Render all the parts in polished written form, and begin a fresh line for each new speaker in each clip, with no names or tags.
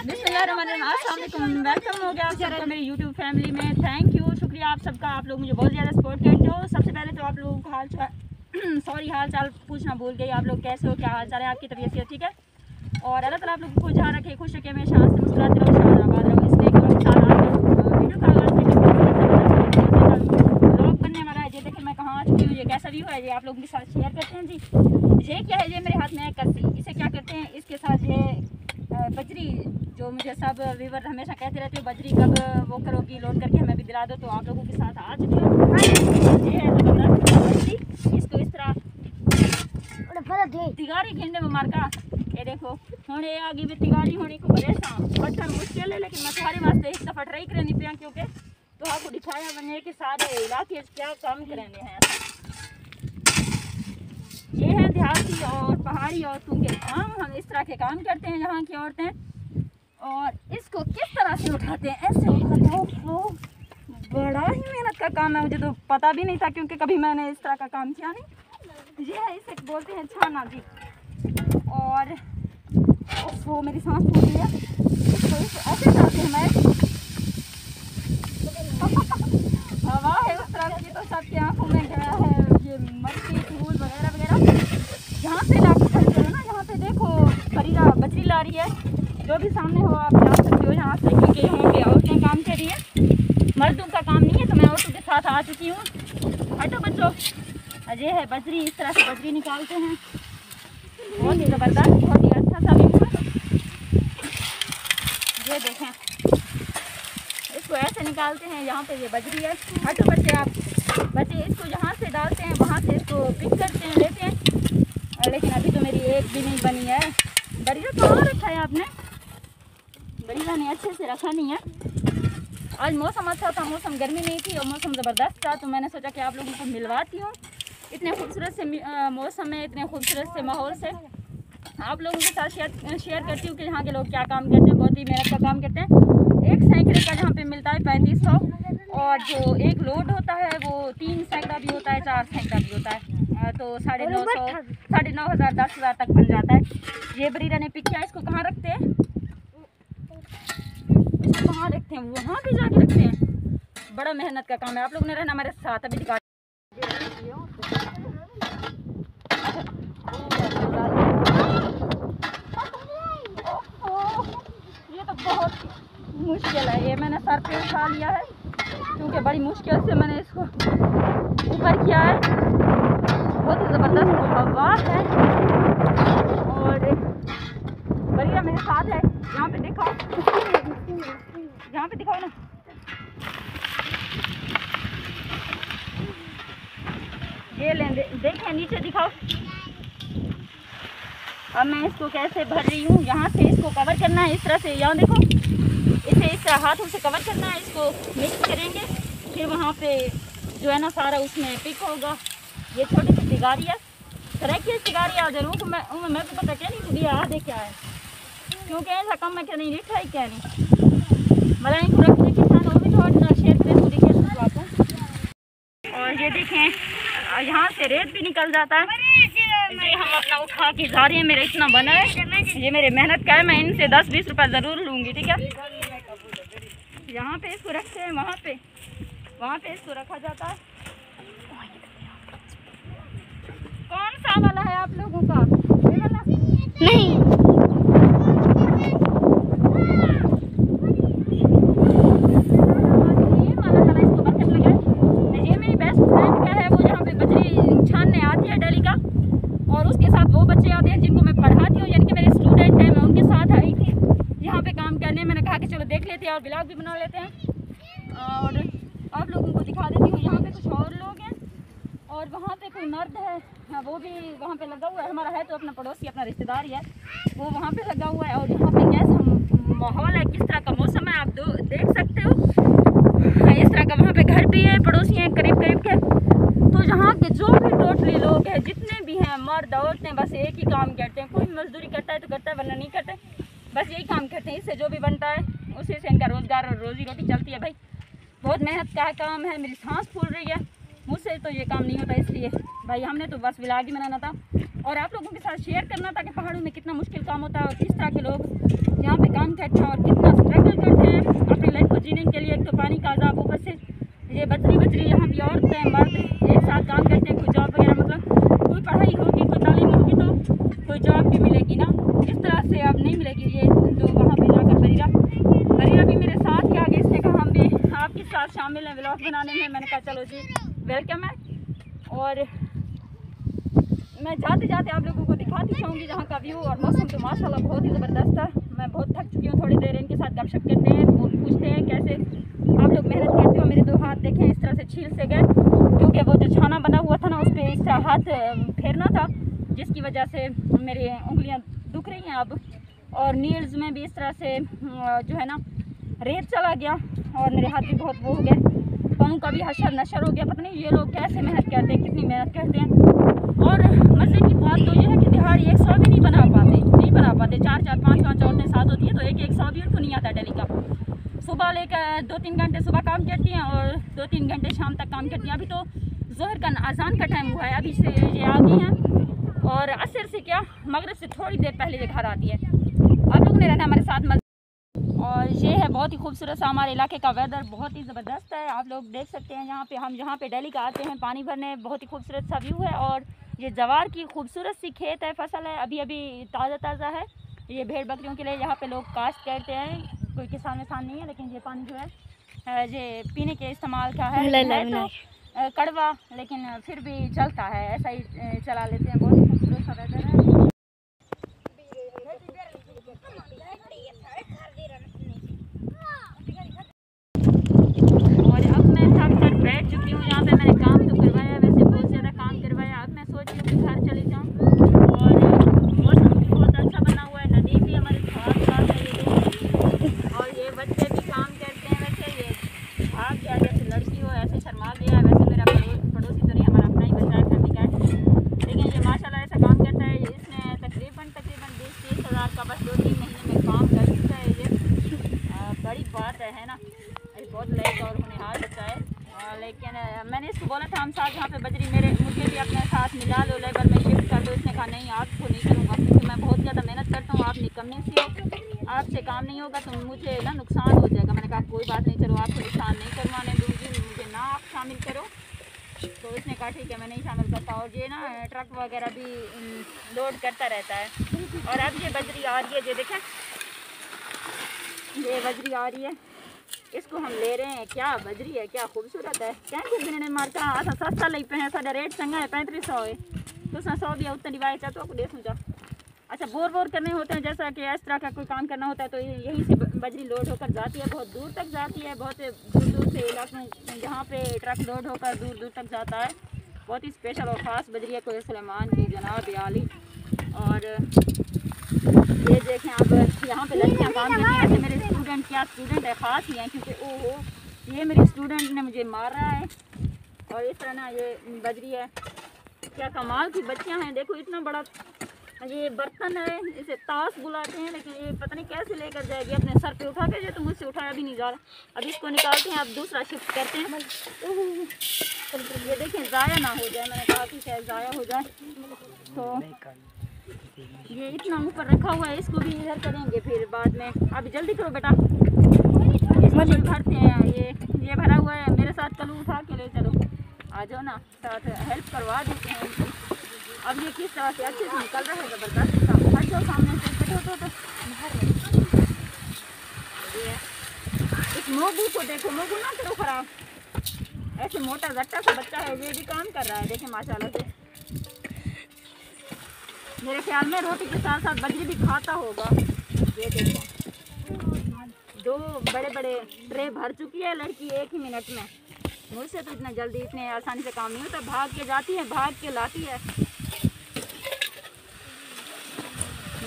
अस्सलामुअलैकुम, वेलकम हो गया आप सबका मेरी यूट्यूब फैमिली में। थैंक यू, शुक्रिया आप सबका। आप लोग मुझे बहुत ज़्यादा सपोर्ट करते हो। सबसे पहले तो आप लोगों को हाल चाल पूछना भूल गई। आप लोग कैसे हो, क्या हाल चाल है, आपकी तबीयत से ठीक है? और अल्लाह ताला आप लोगों को जहाँ रखे, खुश रखे, हमेशा से मुस्कुराते रहो, शाबाद रहो। इसलिए वीडियो का ब्लॉग बनने वाला है। ये देखिए मैं कहाँ आ चुकी हूँ, ये कैसा व्यू है, ये आप लोगों के साथ शेयर करते हैं जी। ये क्या है, ये मेरे हाथ में है कस्सी। इसे क्या करते हैं, इसके साथ ये बजरी, जो मुझे सब व्यूवर हमेशा कहते रहते हो बजरी कब वो करोगी, लोड करके हमें भी दिला दो, तो आप लोगों के साथ आ चुकी हूँ। ये है ज़बरदस्त बजरी, इसको इस तरह तिगारी खेलने में मार का। ये देखो हूँ ये आगे भी तिगारी होने को बड़े पत्थर मुश्किल है, लेकिन मैं तुम्हारे वास्ते एक दफ़ा ट्राई करनी पिया, क्योंकि तो आपको दिखाया बने कि सारे इलाके क्या काम करेंगे हैं। ये है देहाती और पहाड़ी औरतों के काम। हम इस तरह के काम करते हैं यहाँ की औरतें, और इसको किस तरह से उठाते हैं, ऐसे उठाते हैं। वो बड़ा ही मेहनत का काम है, मुझे तो पता भी नहीं था, क्योंकि कभी मैंने इस तरह का काम किया नहीं। ये है, इसे बोलते हैं छाना जी। और वो मेरी सांस फूल रही है। इसको ऐसे डालते हैं, मैं हवा है उस तरह की, तो सबकी आँखों में गया है ये मट्टी धूल वगैरह वगैरह। यहाँ से ला के करते हो ना, यहाँ पे देखो फरीदा बजरी ला रही है। जो भी सामने हो आप जा सकते हो यहाँ से, क्योंकि यहाँ पे औरतें काम कर रही है, मर्दों का काम नहीं है। तो मैं औरतों के साथ आ चुकी हूँ। हटो बच्चों। ये है बजरी, इस तरह से बजरी निकालते हैं। बहुत ही ज़बरदस्त, बहुत ही अच्छा सा व्यू है। ये देखें, इसको ऐसे निकालते हैं। यहाँ पे ये बजरी है। हटो बच्चे, आप बच्चे इसको यहाँ से डालते हैं, वहाँ से इसको पिक करते हैं, लेते हैं। लेकिन अभी तो मेरी एक भी नहीं बनी है। बरीजा कहाँ रखा है आपने? बरीजा ने अच्छे से रखा नहीं है। आज मौसम अच्छा था, मौसम गर्मी नहीं थी और मौसम ज़बरदस्त था, तो मैंने सोचा कि आप लोगों को मिलवाती हूँ। इतने खूबसूरत से मौसम में, इतने खूबसूरत से माहौल से आप लोगों के साथ शेयर करती हूँ कि यहाँ के लोग क्या काम करते हैं। बहुत ही मेहनत का काम करते हैं। एक सैकड़े का यहाँ पे मिलता है 3500, और जो एक लोड होता है वो 3 सैकड़ा भी होता है, 4 सैकड़ा भी होता है, तो 950, 9,500, 10,000 तक बन जाता है। ये बरीरा ने पिक किया। इसको कहाँ रखते हैं, इसको कहाँ रखते हैं, वहाँ पे जाके रखते हैं। बड़ा मेहनत का काम है। आप लोगों ने रहना मेरे साथ। अभी दिखा, ये तो बहुत मुश्किल है। ये मैंने सर पे उठा लिया है, क्योंकि बड़ी मुश्किल से मैंने इसको ऊपर किया है। बहुत ही ज़बरदस्त हवा है, और बढ़िया मेरे साथ है। यहाँ पे दिखाओ, यहाँ पे दिखाओ ना। ये लें, देखें नीचे दिखाओ। अब मैं इसको कैसे भर रही हूँ। यहाँ से इसको कवर करना है इस तरह से, यहाँ देखो, इसे इस तरह हाथों से कवर करना है। इसको मिक्स करेंगे, फिर वहाँ पे जो है ना सारा उसमें पिक होगा। ये छोटी सी तिगारी है, तरह की तिगारी आ जरूर। तो मैं तो पता क्या नहीं तुझे आ दे क्या है, क्योंकि ऐसा कम मैं क्या नहीं लिखा ही क्या नहीं। मलाई को रखने के साथ वो भी थोड़ा शेयर करें तो देखिए आपको। और ये देखें, यहाँ से रेत भी निकल जाता है। ये हम अपना उठा के जा रहे हैं। मेरा इतना बना है, ये मेरे मेहनत का है। मैं इनसे 10-20 रुपये ज़रूर लूँगी, ठीक है? यहाँ पे इसको रखते हैं, वहाँ पे इसको रखा जाता है। कौन सा वाला है आप लोगों का? ये वाला नहीं, और उसके साथ वो बच्चे आते हैं जिनको मैं पढ़ाती हूँ, यानी कि मेरे स्टूडेंट हैं। मैं उनके साथ आई थी यहाँ पे काम करने। मैंने कहा कि चलो देख लेते हैं और ब्लॉग भी बना लेते हैं, और आप लोगों को दिखा देती हूँ। यहाँ पे कुछ और लोग हैं, और वहाँ पे कोई मर्द है, हाँ, वो भी वहाँ पे लगा हुआ है। हमारा है तो अपना पड़ोसी, अपना रिश्तेदार ही है, वो वहाँ पे लगा हुआ है। और यहाँ पे कैसा माहौल है, किस तरह का मौसम है, आप देख सकते हो। इस तरह का वहाँ पे घर भी है, पड़ोसी हैं करीब करीब के। तो यहाँ के जो भी टोटली लोग हैं, जितने भी हैं, मर्द औरतें, बस एक ही काम करते हैं। कोई मजदूरी करता है तो करता है, वरना नहीं करते। बस यही काम करते हैं। इससे जो भी बनता है उसी से इनका रोज़गार और रोज़ी रोटी चलती है। भाई बहुत मेहनत का काम है। मेरी सांस फूल रही है, मुझसे तो ये काम नहीं होता, इसलिए भाई हमने तो बस व्लॉग ही बनाना था और आप लोगों के साथ शेयर करना था कि पहाड़ों में कितना मुश्किल काम होता है और किस तरह के लोग यहाँ पे काम करते हैं और कितना स्ट्रगल करते हैं अपनी लाइफ को जीने के लिए। एक तो पानी का अजाब, ऊपर से ये बजरी यहाँ की औरतें मर्द एक साथ काम करते हैं। कोई जॉब वगैरह मतलब कोई पढ़ाई होगी, कोई तालीम होगी तो कोई जॉब भी मिलेगी ना, इस तरह से अब नहीं मिलेगी। ये जो वहाँ पे जाकर बरीरा भी मेरे साथ ही आगे, इसने कहा हम भी आपके साथ शामिल हैं व्लॉग बनाने में। मैंने कहा चलो जी वेलकम है। और मैं जाते जाते आप लोगों को दिखाती चाहूँगी जहाँ का व्यू और मौसम तो माशाल्लाह बहुत ही ज़बरदस्त है। मैं बहुत थक चुकी हूँ, थोड़ी देर इनके साथ गपशप करते हैं, पूछते हैं कैसे आप लोग मेहनत करते हो। मेरे 2 हाथ देखें इस तरह से छील से गए, क्योंकि वो जो छाना बना हुआ था ना उस पर इस तरह हाथ फेरना था, जिसकी वजह से मेरी उंगलियाँ दुख रही हैं अब। और नील्स में भी इस तरह से जो है ना रेत चला गया और मेरे हाथ भी बहुत वो हो गए, पाँव का भी हशर नशर हो गया। पता नहीं ये लोग कैसे मेहनत करते हैं, कितनी मेहनत करते हैं। और मज़े की बात तो ये है कि दिहाड़ी 100 भी नहीं बना पाते। 4-4, 5-5 औरतें साथ होती हैं तो एक 100 भी उनको नहीं आता डेली का। सुबह लेकर 2-3 घंटे सुबह काम करती हैं और 2-3 घंटे शाम तक काम करती हैं। अभी तो ज़ोहर का अजान का टाइम हुआ है, अभी से ये आ गई हैं और असर से क्या मगरिब से थोड़ी देर पहले ये घर आती है। आप लोगों ने रहना हमारे साथ। और ये है बहुत ही खूबसूरत सा हमारे इलाके का वेदर, बहुत ही ज़बरदस्त है। आप लोग देख सकते हैं यहाँ पे हम जहाँ पे डेली का आते हैं पानी भरने, बहुत ही खूबसूरत सा व्यू है। और ये जवार की खूबसूरत सी खेत है, फसल है, अभी अभी ताज़ा है। ये भेड़ बकरियों के लिए यहाँ पे लोग काश्त करते हैं, कोई किसान नहीं है, लेकिन ये पानी जो है ये पीने के इस्तेमाल का है तो कड़वा, लेकिन फिर भी चलता है, ऐसा ही चला लेते हैं। बहुत ही खूबसूरत सा वेदर है। और अब मैं थक कर बैठ चुकी हूँ यहाँ पे। मैंने काम तो करवाया, वैसे बहुत ज़्यादा काम करवाया। अब मैं सोच रही हूँ कि घर चली जाऊँ। और मौसम भी बहुत अच्छा बना हुआ है, नदी भी हमारे साथ है ये। और ये बच्चे भी काम करते हैं। वैसे ये भाग गया, जैसे लड़की हो ऐसे शर्मा गया। वैसे मेरा पड़ोसी तो नहीं, हमारा अपना ही बच्चा है, फैमिली का है, लेकिन ये माशाल्लाह ऐसा काम करता है। इसने तकरीबन 20-30 हज़ार का बस 2-3 महीने में काम कर चुका है। ये बड़ी बात है ना, बहुत लाइक और होनहार बच्चा है। लेकिन मैंने इसको बोला था हम साथ यहाँ पे बजरी मुझे भी अपने साथ मिला लो, लेबर में शिफ्ट कर दो। इसने कहा नहीं आपको नहीं करूँगा, क्योंकि मैं बहुत ज़्यादा मेहनत करता हूँ, आप निकम्मे से हो, आपसे काम नहीं होगा तो मुझे ना नुकसान हो जाएगा। मैंने कहा कोई बात नहीं, चलो आपको नुकसान नहीं करवाने दूँगी, मुझे ना आप शामिल करो। तो इसने कहा ठीक है मैं नहीं शामिल करता। और ये ना ट्रक वगैरह भी लोड करता रहता है। और अब ये बजरी आ रही है, ये देखें ये बजरी आ रही है, इसको हम ले रहे हैं। क्या बजरी है, क्या खूबसूरत है। क्या दिन मारता असा सस्ता लग पे हैं, साढ़ा रेट चंगा है 3500 है तो 100 भी उतना रिवायत चाहते हो दे सोचा। अच्छा बोर करने होते हैं, जैसा कि इस तरह का कोई काम करना होता है तो यहीं से बजरी लोड होकर जाती है, बहुत दूर तक जाती है। बहुत दूर से इलाकों जहाँ पे ट्रक लोड होकर दूर तक जाता है। बहुत ही स्पेशल और ख़ास बजरी है, कोई सुलेमान की जनाब आली। और ये देखें आप यहाँ पे लड़कियाँ काम करती हैं। ऐसे मेरे स्टूडेंट है, ख़ास ही हैं, क्योंकि ओहो ये मेरे स्टूडेंट ने मुझे मार रहा है। और इस तरह ना ये बजरी है, क्या कमाल की बच्चियाँ हैं। देखो इतना बड़ा ये बर्तन है, इसे ताश बुलाते हैं, लेकिन ये पता नहीं कैसे लेकर जाएगी अपने सर पे उठा के। ये तो मुझसे उठाया भी नहीं जा रहा। अब इसको निकालते हैं, अब दूसरा शिफ्ट करते हैं। ये देखें ज़ाया ना हो जाए, मैंने कहा कि शायद ज़ाया हो जाए। तो ये इतना ऊपर रखा हुआ है, इसको भी इधर करेंगे फिर बाद में। अभी जल्दी करो बेटा, इसको भी भरते हैं। ये भरा हुआ है, मेरे साथ कल उठा के ले चलो, आ जाओ ना, साथ हेल्प करवा देते हैं। अब ये किस तरह से अच्छे से निकल रहा है, ज़बरदस्त काम। हट जाओ सामने से, बैठो तो ये इस मोगू को देखो, मोगू ना करो खराब। ऐसे मोटा गट्टा सा बच्चा है, ये भी काम कर रहा है, देखें माशाल्लाह से। मेरे ख्याल में रोटी के साथ साथ बजरी भी खाता होगा। ये देखो 2 बड़े ट्रे भर चुकी है लड़की 1 ही मिनट में। मुझसे तो इतना जल्दी इतने आसानी से काम नहीं होता। भाग के जाती है, भाग के लाती है।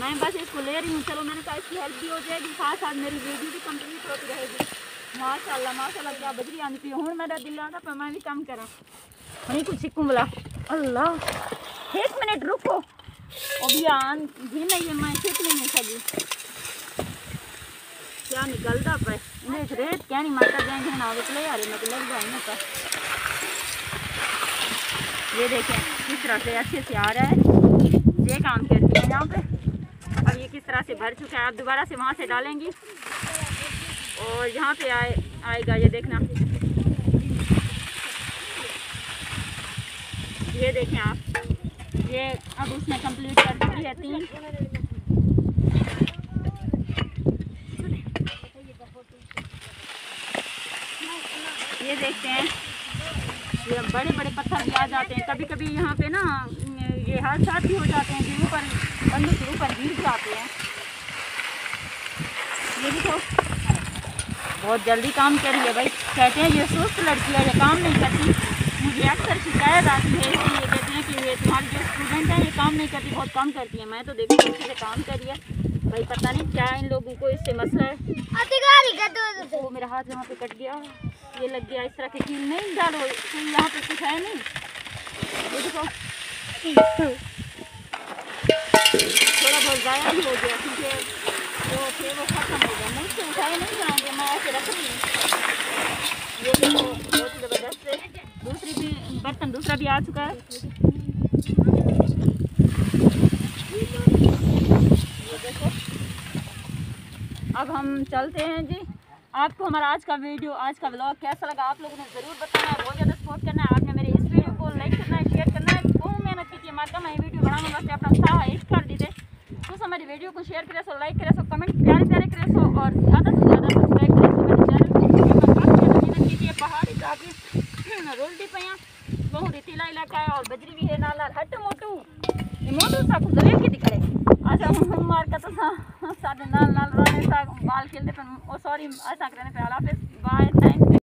मैं बस इसको ले रही हूँ, चलो मैंने कहा इसकी हेल्प भी हो जाएगी, साथ साथ मेरी वीडियो भी कंप्लीट होती रहेगी। माशाल्लाह क्या बजरी आनी चाहिए। हूँ मेरा दिल आता पर मैं भी काम करा नहीं कुछ सीखूँ बोला। अल्लाह 1 मिनट रुको, अभी आन भी नहीं, मैं सीख नहीं सकी। क्या निकलता पर रेत क्या नहीं मारता जाएंगे ना, तो ले आ रही मैं तो लग जाए ना पर। ये देखें किस तरह से अच्छे से आ रहा है, ये काम करती है यहाँ पे। अब ये किस तरह से भर चुका है, आप दोबारा से वहाँ से डालेंगी और यहाँ पे आएगा, ये देखना, ये देखें आप, ये अब उसने कंप्लीट कर चुकी है 3। ये देखते हैं, ये बड़े बड़े पत्थर भी आ जाते हैं कभी कभी यहाँ पे ना, ये हादसा भी हो जाते हैं कि ऊपर बंदूक के ऊपर गिर जाते हैं। ये भी तो बहुत जल्दी काम कर रही है भाई, कहते हैं ये सुस्त लड़की है, ये काम नहीं करती। मुझे अक्सर शिकायत आती है, ये कहते हैं कि ये तुम्हारी जो स्टूडेंट है ये काम नहीं करती, बहुत कम करती है। मैं तो देखती हूँ अच्छे से काम कर रही है भाई, पता नहीं क्या इन लोगों को इससे मसला है। वो मेरा हाथ यहाँ पे कट गया, ये लग गया, इस तरह के कील नहीं डालो, तो यहाँ पे कुछ है नहीं। ये देखो थोड़ा बहुत ज़ाया भी हो गया क्योंकि जो थे वो खत्म हो गया, मुझसे उठाए नहीं जाएंगे, मैं ऐसे रख रही हूँ। ये देखो बहुत ज़बरदस्त है, दूसरी भी बर्तन दूसरा भी आ चुका है। ये देखो अब हम चलते हैं जी। आपको हमारा आज का वीडियो, आज का व्लॉग कैसा लगा आप लोगों ने ज़रूर बताना है, बहुत ज़्यादा सपोर्ट करना है। आपने मेरे इस वीडियो को लाइक करना है, शेयर करना है, बहुत मेहनत की मार्का मैं वीडियो बनाने वास्ते अपना साहा एक कर दी थे। तो हमारी वीडियो को शेयर करें सो, लाइक करें सो, कमेंट प्यारे प्यारे करें सो और ज़्यादा से ज़्यादा सब्सक्राइब करें सो। मेरे चैनल को काफ़ी ज़्यादा मेहनत की है, पहाड़ी जाके रोल्टी पे बहुत रेतीला इलाका है और बजरी भी है नाल हट मोटू मोटू सा कुछ गले की दिखे। अच्छा हम मार का तो साढ़े नाल नाल रहने सा बाल खेलते पर, ओ सॉरी ऐसा करने पे। हाफिज़, बाय, थैंक।